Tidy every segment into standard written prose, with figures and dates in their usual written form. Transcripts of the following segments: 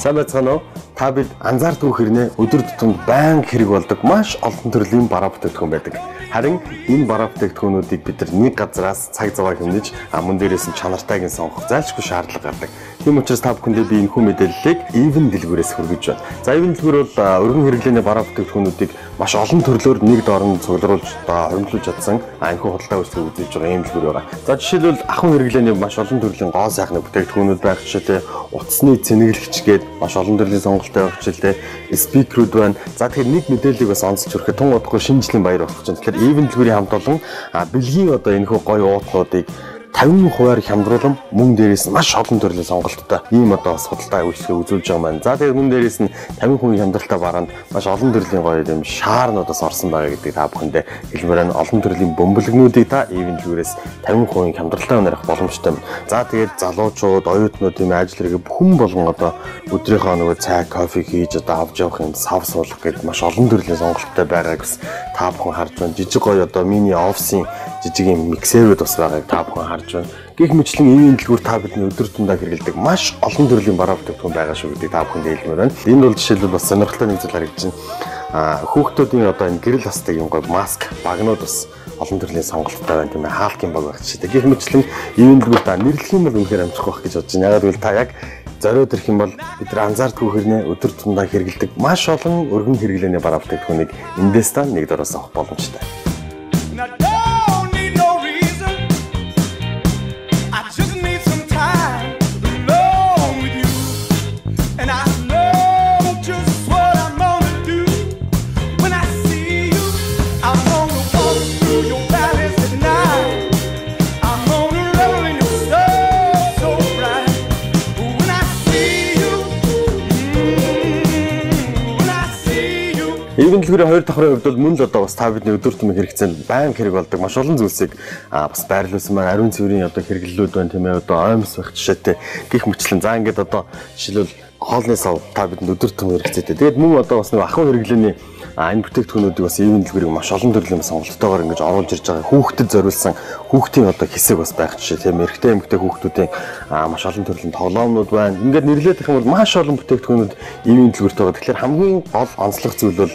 Сайн байцгаана уу? Та бид анзаардгүй хэрнээ өдөр тутамд байнга хэрэг болдог маш олон төрлийн бараа бүтээгдэхүүн байдаг. Харин энэ бараа бүтээгдэхүүнүүдийг бид нэг газараас цаг заваа хэмнэж мөн дээрээс нь чанартайг нь сонгох зайлшгүй шаардлага гардаг. Тийм учраас та бүхэндээ би энэхүү мэдээллийг Even дэлгүүрээс хүргэж байна. За Even дэлгүүр бол өргөн хэрэглээний бараа бүтээгдэхүүнүүдийг маш олон төрлөөр нэг доорн цуглуулж хоригдлуулж чадсан энэхүү худалдаа үйлчлэг үзүүлж байгаа ийм дэлгүүр байгаа. За жишээлбэл ахуйн хэрэглээний маш олон төрлийн гоо сайхны бүтээгдэхүүнүүд байх жишээтэй утасны цэнэглэгч гээд маш олон төрлийн сонголттой байх жишээлтэй спикерүүд байна. За тэгэхээр нэг мэдээллийг бас онцолж хүрэхэд тун удахгүй шинэ жилийн баяр болох гэж байна. Тэгэхээр Even дэлгүүрийн хамт олон бэлгийн одоо энэхүү гоё уутнуудыг 50% хямдруулан мөн дээрээс нь маш олон төрлийн сонголттой ийм одоо бас худалдаа үйлчлэгээ үзүүлж байгаа маань. За тэгээд мөн дээрээс нь 50% хямдралтай бараанд маш олон төрлийн гоё юм шаарнуудаас орсон байгаа гэдгийг та бүхэндээ хэлмээр байна. Олон төрлийн бөмбөлгнүүдийг та Even дэлгүүрээс 50% хямдралтай унаарах боломжтой юм. За тэгээд залуучууд, оюутнууд тийм ажил хэрэгэ бүхэн болгон одоо өдрийнхөө нөгөө цай, кофе хийж одоо авч явах юм сав суулгах гэдэг маш олон төрлийн сонголттой байгааг бас та бүхэн харж байна. Жижиг гоё одоо мини офисын жижиг юм миксерүүд бас байгааг та бүхэн харж байна. Гэх мэтлэн Even дэлгүүр та бидний өдөр тундаа хэрэглэдэг маш олон төрлийн бараа бүтээгдэхүүн байгаа шүү гэдгийг та бүхэнд хэлмээр байна. Энэ бол жишээлбэл бас сонирхолтой нэг зүйл харагдаж байна. Хүүхдүүдийн одоо энэ гэрэл хасдаг юм гоё маск, багнууд бас олон төрлийн сонголттой байна тийм ээ. Хаалкын баг байх ч гэдэг. Гэх мэтлэн Even дэлгүүр та нэрлэх юм бол үнэхээр амжихгүй байх гэж бодож байна. Ягаад гэвэл та яг зориод ирэх юм бол бид нар анзаардгүй хэрнээ өдөр тундаа хэрэглэдэг маш олон өргөн хэрэглээний бараа бүтээгдэхүүнийг эндээс та нэг дороос авах боломжтой. Even дэлгүүрийн хоёр давхрын хувьд бол мөн л одоо бас та бидний өдөр тутмын хэрэгцээнд байнга хэрэг болдог маш олон зүйлсийг бас байрлуулсан маань ариун цэврийн одоо хэрэглэлүүд байна тийм ээ. Одоо оймс байх жишээтэй гих мэтлэн за ингээд одоо жишээлбэл хоолны сав та бидэнд өдөр тутмын хэрэгцээтэй. Тэгээд мөн одоо бас нэг ахуйн хэрэглээний энэ бүтээгдэхүүнүүдийг бас Even дэлгүүрийг маш олон төрлийн сонголттойгоор ингэж оруулж ирж байгаа. Хүүхдэд зориулсан хүүхдийн одоо хэсэг бас байх жишээ тийм эрэгтэй эмэгтэй хүүхдүүдийн маш олон төрлийн тоглоомнууд байна. Ингээд нэрлээд их юм бол маш олон бүтээгдэхүүнүүд Even дэлгүүрт байгаа. Тэгэхээр хамгийн гол онцлог зүйл бол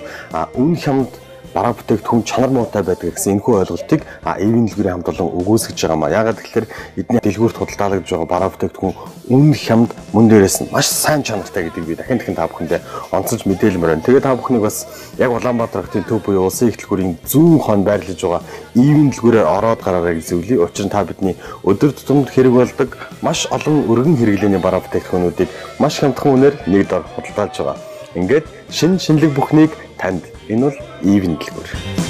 үн хямд бараа бүтээгдэхүүн чанар муутай байдаг гэсэн энэхүү ойлголтыг Even дэлгүүрийн хамт олон өгөөсгөж байгаа маа. Ягаад гэвэл эдний дэлгүүрт худалдаалагдж байгаа бараа бүтээгдэхүүн үн хямд мөн дээрээс нь маш сайн чанартай гэдгийг би дахин та бүхэндээ онцолж мэдээлмээр байна. Тэгээд та бүхнийг бас яг Улаанбаатар хотын төв буюу улсын их дэлгүүрийн зүүн хон байрлаж байгаа Even дэлгүүрээр ороод гараарай гэж зөвлөе. Учир нь та бидний өдөр тутамд хэрэг болдог маш олон өргөн хэрэглээний бараа бүтээгдэхүүнүүдийг маш хямдхан үнээр нэг дор худалдаалж байгаа. Ингээд шинэлэг бүхнийг танд. Энэ бол Even дэлгүүр.